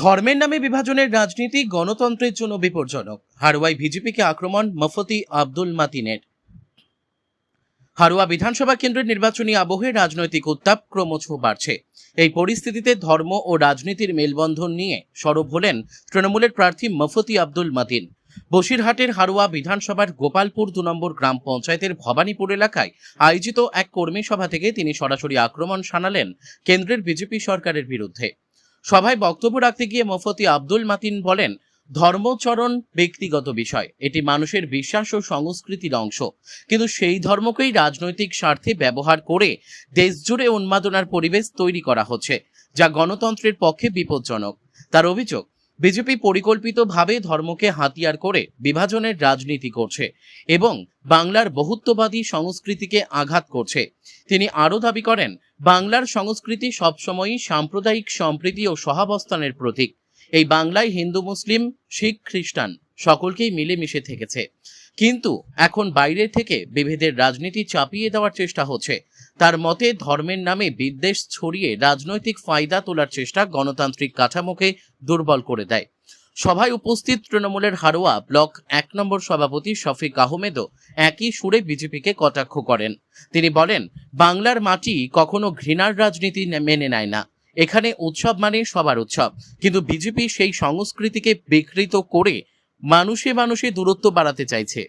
ধর্মের নামে বিভাজনের রাজনীতি গণতন্ত্রের জন্য বিপজ্জনক। হাড়োয়ায় বিজেপিকে আক্রমণ মুফতি আব্দুল মাতিনের। হাড়োয়া বিধানসভা কেন্দ্রের নির্বাচনী আবহে রাজনৈতিক উত্তাপ ক্রমশ বাড়ছে। এই পরিস্থিতিতে ধর্ম ও রাজনীতির মেলবন্ধন নিয়ে সরব হলেন তৃণমূলের প্রার্থী মুফতি আব্দুল মাতিন। বসিরহাটের হাড়োয়া বিধানসভার গোপালপুর 2 নম্বর গ্রাম পঞ্চায়েতের ভবানীপুর এলাকায় আয়োজিত এক কর্মী সভা থেকে তিনি সরাসরি আক্রমণ শানালেন কেন্দ্রের বিজেপি সরকারের বিরুদ্ধে। সভায় বক্তব্য রাখতে গিয়ে মুফতি আব্দুল মাতিন বলেন, ধর্মচরণ ব্যক্তিগত বিষয়, এটি মানুষের বিশ্বাস ও সংস্কৃতির অংশ, কিন্তু সেই ধর্মকেই রাজনৈতিক স্বার্থে ব্যবহার করে দেশজুড়ে উন্মাদনার পরিবেশ তৈরি করা হচ্ছে, যা গণতন্ত্রের পক্ষে বিপজ্জনক। তার অভিযোগ, বিজেপি পরিকল্পিতভাবে ধর্মকে হাতিয়ার করে বিভাজনের রাজনীতি করছে এবং বাংলার বহুত্ববাদী সংস্কৃতিকে আঘাত করছে। তিনি আরও দাবি করেন, বাংলার সংস্কৃতি সবসময়ই সাম্প্রদায়িক সম্প্রীতি ও সহাবস্থানের প্রতীক। এই বাংলায় হিন্দু, মুসলিম, শিখ, খ্রিস্টান সকলকেই মিলেমিশে থেকেছে, কিন্তু এখন বাইরে থেকে বিভেদের রাজনীতি চাপিয়ে দেওয়ার চেষ্টা হচ্ছে। তার মতে, ধর্মের নামে বিদ্বেষ ছড়িয়ে রাজনৈতিক ফায়দা তোলার চেষ্টা গণতান্ত্রিক কাঠামোকে দুর্বল করে দেয়। সভায় উপস্থিত তৃণমূলের হাড়োয়া ব্লক 1 নম্বর সভাপতি শফিক আহমেদও একই সুরে বিজেপিকে কটাক্ষ করেন। তিনি বলেন, বাংলার মাটি কখনো ঘৃণার রাজনীতি মেনে নেয় না। এখানে উৎসব মানে সবার উৎসব, কিন্তু বিজেপি সেই সংস্কৃতিকে বিকৃত করে মানুষে মানুষে দূরত্ব বাড়াতে চাইছে।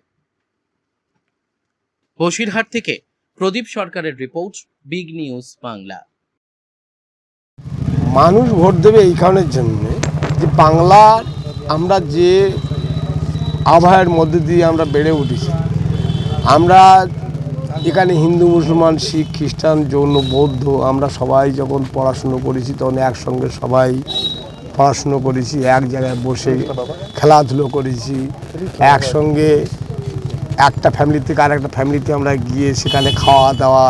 বসিরহাট থেকে প্রদীপ সরকারের রিপোর্ট, বিগ নিউজ বাংলা। মানুষ ভোট দেবে এই কারণের জন্য যে বাংলার আমরা যে আবহাওয়ার মধ্যে দিয়ে আমরা বেড়ে উঠেছি, আমরা এখানে হিন্দু, মুসলমান, শিখ, খ্রিস্টান, জৈন, বৌদ্ধ আমরা সবাই যখন পড়াশুনো করেছি তখন একসঙ্গে সবাই পড়াশুনো করেছি, এক জায়গায় বসে খেলাধুলো করেছি, একসঙ্গে একটা ফ্যামিলি থেকে আরেকটা ফ্যামিলিতে আমরা গিয়ে সেখানে খাওয়া দাওয়া,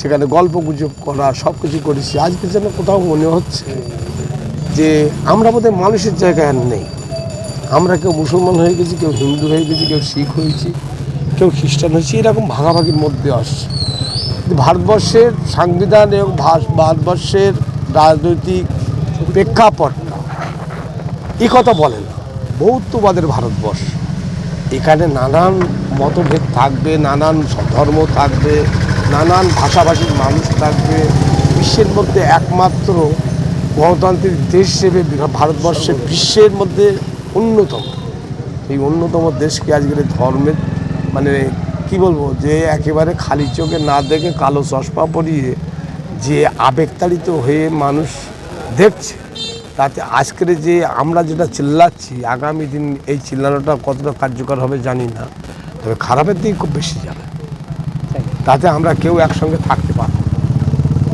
সেখানে গল্প গুজব করা, সব কিছু করেছি। আজকে যেন কোথাও মনে হচ্ছে যে আমরা বোধহয় মানুষের জায়গায় আর নেই। আমরা কেউ মুসলমান হয়ে গেছি, কেউ হিন্দু হয়ে গেছি, কেউ শিখ হয়েছি, কেউ খ্রিস্টান হয়েছে, এরকম ভাগাভাগির মধ্যে আসছে। ভারতবর্ষের সংবিধান এবং ভারতবর্ষের রাজনৈতিক প্রেক্ষাপটটা এই কথা বলে না। বহুত্ববাদের ভারতবর্ষ, এখানে নানান মতভেদ থাকবে, নানান ধর্ম থাকবে, নানান ভাষাভাষীর মানুষ থাকবে। বিশ্বের মধ্যে একমাত্র গণতান্ত্রিক দেশ হিসেবে ভারতবর্ষে বিশ্বের মধ্যে অন্যতম। এই অন্যতম দেশকে আজকের ধর্মের মানে কি বলবো, যে একেবারে খালি চোখে না দেখে কালো চশমা পরিয়ে যে আবেগতাড়িত হয়ে মানুষ দেখছে, তাতে আজকের যে আমরা যেটা চিল্লাচ্ছি, আগামী দিন এই চিল্লানোটা কতটা কার্যকর হবে জানি না, তবে খারাপের দিকে খুব বেশি যাবে। তাতে আমরা কেউ একসঙ্গে থাকতে পারব।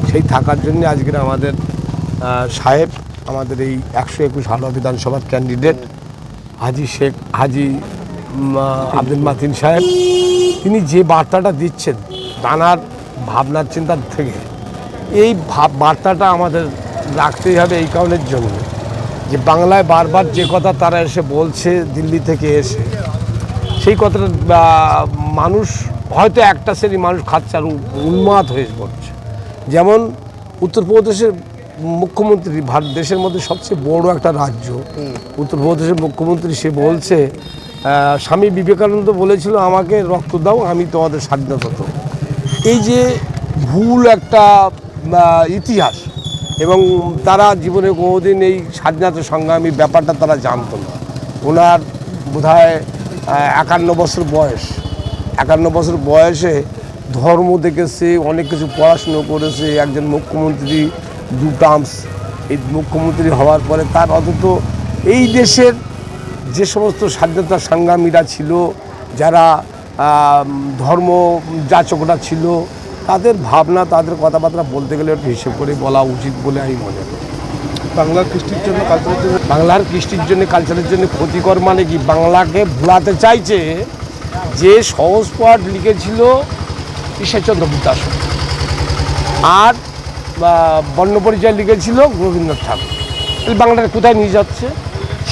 সেই থাকার জন্য আজকের আমাদের সাহেব, আমাদের এই 121 হাড়োয়া বিধানসভার ক্যান্ডিডেট হাজি আব্দুল মাতিন সাহেব, তিনি যে বার্তাটা দিচ্ছেন নানার ভাবনার চিন্তার থেকে, এই বার্তাটা আমাদের রাখতেই হবে এই কারণের জন্য যে বাংলায় বারবার যে কথা তারা এসে বলছে দিল্লি থেকে এসে, সেই কথাটা মানুষ হয়তো একটা শ্রেণী মানুষ খাচ্ছে আর উন্মাদ হয়ে পড়ছে। যেমন উত্তরপ্রদেশের মুখ্যমন্ত্রী, ভারত দেশের মধ্যে সবচেয়ে বড় একটা রাজ্য উত্তরপ্রদেশের মুখ্যমন্ত্রী, সে বলছে স্বামী বিবেকানন্দ বলেছিল আমাকে রক্ত দাও, আমি তোমাদের স্বাধীনতা দেবো। এই যে ভুল একটা ইতিহাস, এবং তারা জীবনে কোনোদিন এই স্বাধীনতা সংগ্রামী ব্যাপারটা তারা জানতো না। ওনার বোধহয় 51 বছর বয়স, 51 বছর বয়সে ধর্ম দেখেছে, অনেক কিছু পড়াশুনো করেছে। একজন মুখ্যমন্ত্রী 2 টার্মস, এই মুখ্যমন্ত্রী হওয়ার পরে তার অন্তত এই দেশের যে সমস্ত স্বাধীনতা সংগ্রামীরা ছিল, যারা ধর্ম যাচকরা ছিল, তাদের ভাবনা, তাদের কথাবার্তা বলতে গেলে একটু হিসেব করে বলা উচিত বলে আমি মনে করি। বাংলার কৃষ্টির জন্য, কালচারের জন্য, বাংলার কৃষ্টির জন্য, কালচারের জন্য ক্ষতিকর মানে কি, বাংলাকে ভুলাতে চাইছে। যে সহজ পাঠ লিখেছিল ঈশ্বরচন্দ্র বিদ্যাসাগর, আর বর্ণপরিচয় লিখেছিল রবীন্দ্রনাথ ঠাকুর। তাহলে বাংলাটা কোথায় নিয়ে যাচ্ছে?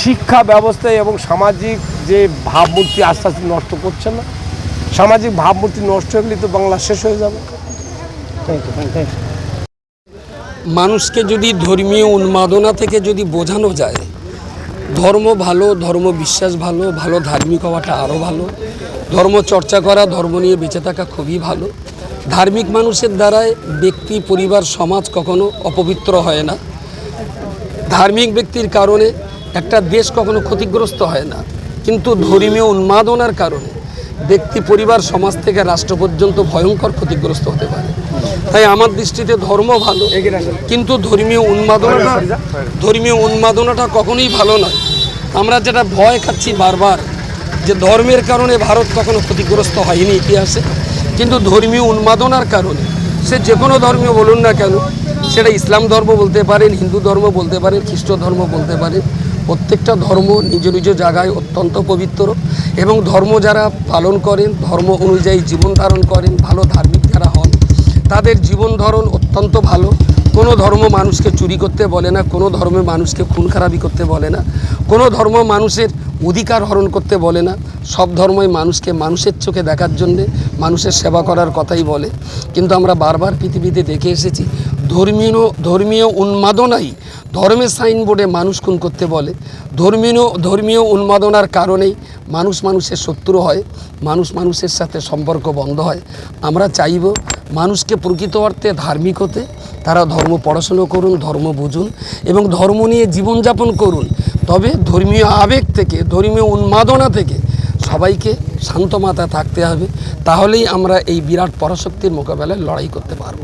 শিক্ষা ব্যবস্থায় এবং সামাজিক যে ভাবমূর্তি আস্তে আস্তে নষ্ট করছে না? সামাজিক ভাবমূর্তি নষ্ট হয়ে গেলে তো বাংলা শেষ হয়ে যাবে। Thank you. মানুষকে যদি ধর্মীয় উন্মাদনা থেকে যদি বোঝানো যায় ধর্ম ভালো, ধর্ম বিশ্বাস ভালো, ভালো ধার্মিক হওয়াটা আরও ভালো, ধর্ম চর্চা করা, ধর্ম নিয়ে বেঁচে থাকা খুবই ভালো। ধার্মিক মানুষের দ্বারায় ব্যক্তি, পরিবার, সমাজ কখনো অপবিত্র হয় না। ধার্মিক ব্যক্তির কারণে একটা দেশ কখনো ক্ষতিগ্রস্ত হয় না, কিন্তু ধর্মীয় উন্মাদনার কারণে ব্যক্তি, পরিবার, সমাজ থেকে রাষ্ট্র পর্যন্ত ভয়ঙ্কর ক্ষতিগ্রস্ত হতে পারে। তাই আমার দৃষ্টিতে ধর্ম ভালো, কিন্তু ধর্মীয় উন্মাদনাটা কখনোই ভালো নয়। আমরা যেটা ভয় খাচ্ছি বারবার, যে ধর্মের কারণে ভারত কখনো ক্ষতিগ্রস্ত হয়নি ইতিহাসে, কিন্তু ধর্মীয় উন্মাদনার কারণে সে যে কোনো ধর্মীয় বলুন না কেন, সেটা ইসলাম ধর্ম বলতে পারেন, হিন্দু ধর্ম বলতে পারেন, খ্রিস্ট ধর্ম বলতে পারেন, প্রত্যেকটা ধর্ম নিজ নিজ জায়গায় অত্যন্ত পবিত্র, এবং ধর্ম যারা পালন করেন, ধর্ম অনুযায়ী জীবন ধারণ করেন, ভালো ধার্মিক যারা হন, তাদের জীবন ধারণ অত্যন্ত ভালো। কোনো ধর্ম মানুষকে চুরি করতে বলে না, কোনো ধর্মে মানুষকে খুন খারাপি করতে বলে না, কোনো ধর্ম মানুষের অধিকার হরণ করতে বলে না। সব ধর্মই মানুষকে মানুষের চোখে দেখার জন্যে, মানুষের সেবা করার কথাই বলে। কিন্তু আমরা বারবার পৃথিবীতে দেখে এসেছি ধর্মীয় উন্মাদনাই ধর্মের সাইনবোর্ডে মানুষ খুন করতে বলে। ধর্মীয় উন্মাদনার কারণেই মানুষ মানুষের শত্রু হয়, মানুষ মানুষের সাথে সম্পর্ক বন্ধ হয়। আমরা চাইব মানুষকে প্রকৃত অর্থে ধার্মিক হতে, তারা ধর্ম পড়াশুনো করুন, ধর্ম বুঝুন এবং ধর্ম নিয়ে জীবনযাপন করুন। তবে ধর্মীয় আবেগ থেকে, ধর্মীয় উন্মাদনা থেকে সবাইকে শান্ত মাথায় থাকতে হবে, তাহলেই আমরা এই বিরাট পরাশক্তির মোকাবেলায় লড়াই করতে পারব।